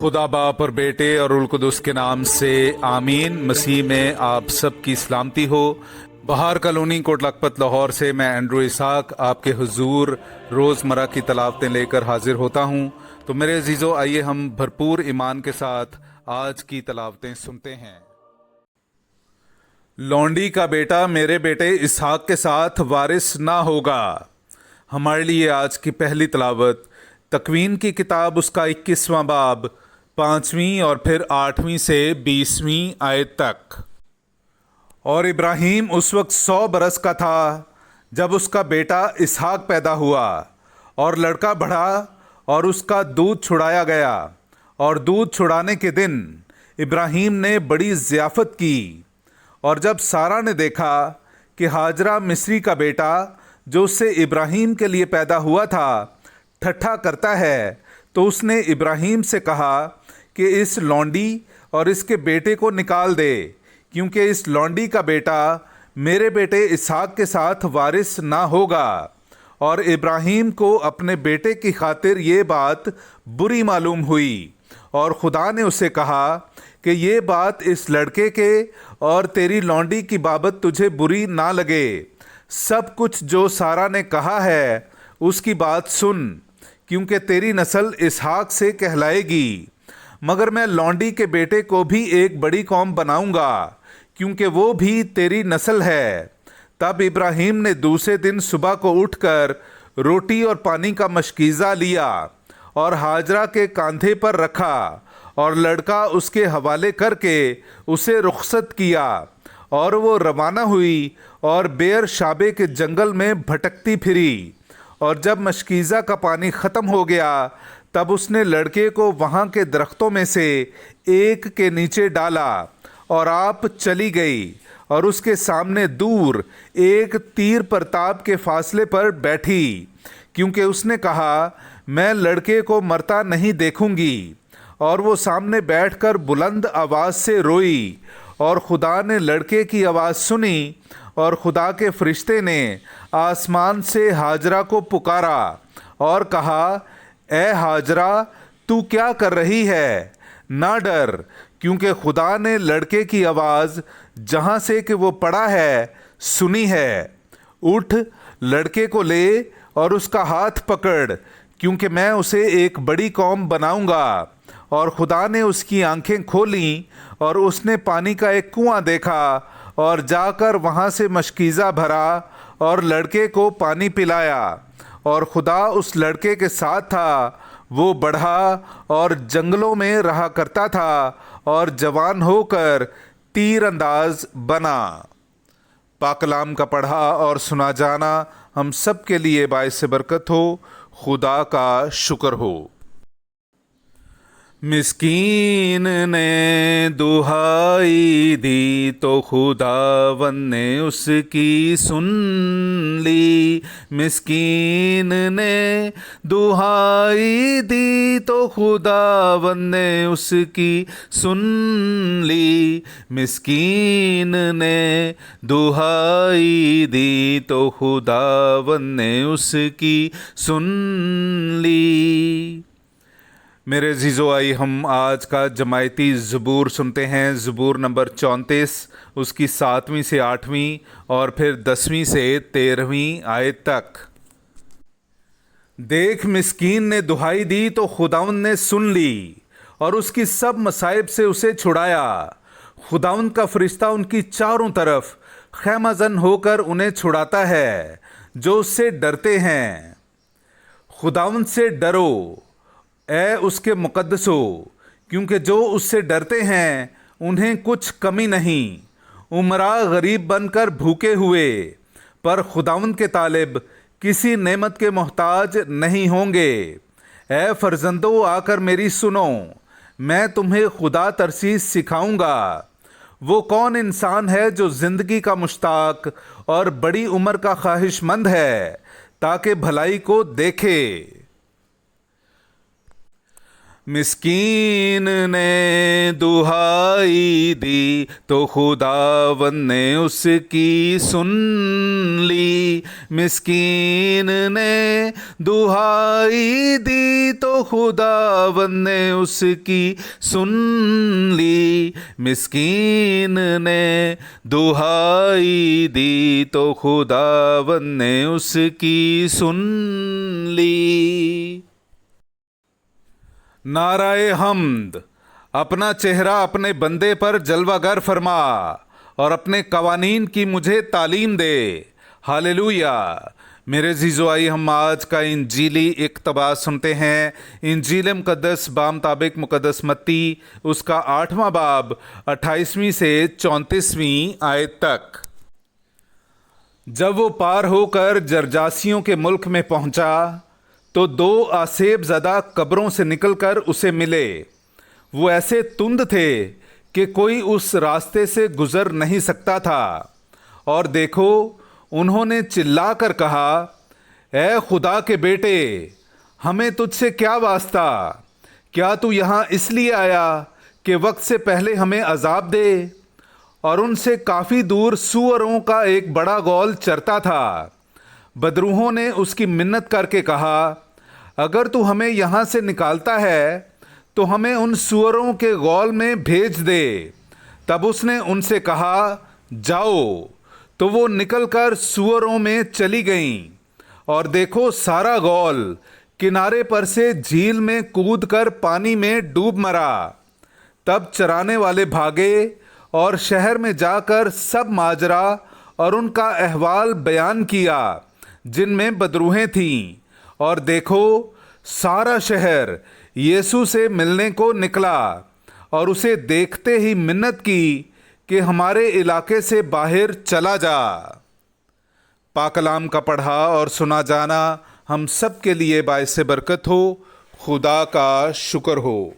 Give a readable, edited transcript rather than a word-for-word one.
खुदा बाप और बेटे और उल कुदस के नाम से आमीन। मसीह में आप सब की सलामती हो। बहार कॉलोनी कोट लखपत लाहौर से मैं एंड्रू इसाक आपके हुजूर रोज़मर्रा की तलावतें लेकर हाजिर होता हूँ। तो मेरे अजीज़ों, आइए हम भरपूर ईमान के साथ आज की तलावतें सुनते हैं। लौंडी का बेटा मेरे बेटे इसहाक के साथ वारिस ना होगा। हमारे लिए आज की पहली तलावत तकवीन की किताब उसका 21वां बाब 5वीं और फिर 8वीं से 20वीं आयत तक। और इब्राहिम उस वक्त 100 बरस का था जब उसका बेटा इसहाक पैदा हुआ, और लड़का बढ़ा और उसका दूध छुड़ाया गया। और दूध छुड़ाने के दिन इब्राहिम ने बड़ी ज़ियाफ़त की। और जब सारा ने देखा कि हाजरा मिस्री का बेटा जो उससे इब्राहिम के लिए पैदा हुआ था ठट्ठा करता है, तो उसने इब्राहिम से कहा कि इस लौंडी और इसके बेटे को निकाल दे, क्योंकि इस लौंडी का बेटा मेरे बेटे इसहाक के साथ वारिस ना होगा। और इब्राहिम को अपने बेटे की खातिर ये बात बुरी मालूम हुई, और खुदा ने उसे कहा कि ये बात इस लड़के के और तेरी लौंडी की बाबत तुझे बुरी ना लगे। सब कुछ जो सारा ने कहा है उसकी बात सुन, क्योंकि तेरी नस्ल इसहाक से कहलाएगी। मगर मैं लौंडी के बेटे को भी एक बड़ी कौम बनाऊंगा, क्योंकि वो भी तेरी नस्ल है। तब इब्राहिम ने दूसरे दिन सुबह को उठकर रोटी और पानी का मशकीज़ा लिया और हाजरा के कांधे पर रखा, और लड़का उसके हवाले करके उसे रुखसत किया। और वो रवाना हुई और बेर शाबे के जंगल में भटकती फिरी। और जब मशकीज़ा का पानी ख़त्म हो गया, तब उसने लड़के को वहाँ के दरख्तों में से एक के नीचे डाला, और आप चली गई और उसके सामने दूर एक तीर प्रताप के फासले पर बैठी, क्योंकि उसने कहा मैं लड़के को मरता नहीं देखूंगी। और वो सामने बैठकर बुलंद आवाज़ से रोई, और खुदा ने लड़के की आवाज़ सुनी, और खुदा के फरिश्ते ने आसमान से हाजरा को पुकारा और कहा, ए हाजरा, तू क्या कर रही है? ना डर, क्योंकि खुदा ने लड़के की आवाज़ जहाँ से कि वो पड़ा है सुनी है। उठ, लड़के को ले और उसका हाथ पकड़, क्योंकि मैं उसे एक बड़ी कौम बनाऊंगा। और खुदा ने उसकी आंखें खोलीं, और उसने पानी का एक कुआं देखा, और जाकर वहाँ से मशकीज़ा भरा और लड़के को पानी पिलाया। और खुदा उस लड़के के साथ था। वो बढ़ा और जंगलों में रहा करता था, और जवान होकर तीर अंदाज बना। पाकलाम का पढ़ा और सुना जाना हम सब के लिए बाइस बरकत हो। खुदा का शुक्र हो। मिस्कीन ने दुहाई दी तो खुदावन ने उसकी सुन ली। मिस्कीन ने दुहाई दी तो खुदावन ने उसकी सुन ली। मिस्कीन ने दुहाई दी तो खुदावन ने उसकी सुन ली। मेरे अजीज़ो, आइए हम आज का जमायती ज़बूर सुनते हैं। ज़बूर नंबर 34, उसकी 7वीं से 8वीं और फिर 10वीं से 13वीं आयत तक। देख, मिस्कीन ने दुहाई दी तो खुदावंद ने सुन ली, और उसकी सब मसाइब से उसे छुड़ाया। खुदावंद का फरिश्ता उनकी चारों तरफ खैमाजन होकर उन्हें छुड़ाता है जो उससे डरते हैं। खुदावंद से डरो, ए उसके मुकद्दसो, क्योंकि जो उससे डरते हैं उन्हें कुछ कमी नहीं। उमरा गरीब बनकर भूखे हुए, पर खुदावंद के तालिब किसी नेमत के मोहताज नहीं होंगे। ए फर्जंदो, आकर मेरी सुनो, मैं तुम्हें खुदा तरसीस सिखाऊंगा। वो कौन इंसान है जो ज़िंदगी का मुश्ताक और बड़ी उम्र का ख्वाहिशमंद है, ताकि भलाई को देखे। مسکین نے دہائی دی تو خداوند نے اس کی سن لی. مسکین نے دہائی دی تو خداوند نے اس کی سن لی. مسکین نے دہائی دی تو خداوند نے اس کی سن لی. نعرہ حمد. اپنا چہرہ اپنے بندے پر جلوہ گر فرما اور اپنے قوانین کی مجھے تعلیم دے. ہاللویا. میرے عزیزو، آئیے ہم آج کا انجیلی اقتباس سنتے ہیں. انجیل مقدس بامطابق مقدس متی، اس کا 8واں باب 28ویں سے 34ویں آیت تک. جب وہ پار ہو کر جرجاسیوں کے ملک میں پہنچا تو 2 آسیب زدہ قبروں سے نکل کر اسے ملے. وہ ایسے تند تھے کہ کوئی اس راستے سے گزر نہیں سکتا تھا. اور دیکھو، انہوں نے چلا کر کہا، اے خدا کے بیٹے، ہمیں تجھ سے کیا واسطہ؟ کیا تو یہاں اس لیے آیا کہ وقت سے پہلے ہمیں عذاب دے؟ اور ان سے کافی دور سوروں کا ایک بڑا غول چرتا تھا. بدروحوں نے اس کی منت کر کے کہا، اگر تو ہمیں یہاں سے نکالتا ہے تو ہمیں ان سوروں کے غول میں بھیج دے. تب اس نے ان سے کہا، جاؤ. تو وہ نکل کر سوروں میں چلی گئیں. اور دیکھو، سارا غول کنارے پر سے جھیل میں کود کر پانی میں ڈوب مرا. تب چرانے والے بھاگے اور شہر میں جا کر سب ماجرا اور ان کا احوال بیان کیا جن میں بدروہیں تھیں. اور دیکھو، سارا شہر یسوع سے ملنے کو نکلا اور اسے دیکھتے ہی منت کی کہ ہمارے علاقے سے باہر چلا جا. پاک کلام کا پڑھا اور سنا جانا ہم سب کے لیے باعث برکت ہو. خدا کا شکر ہو.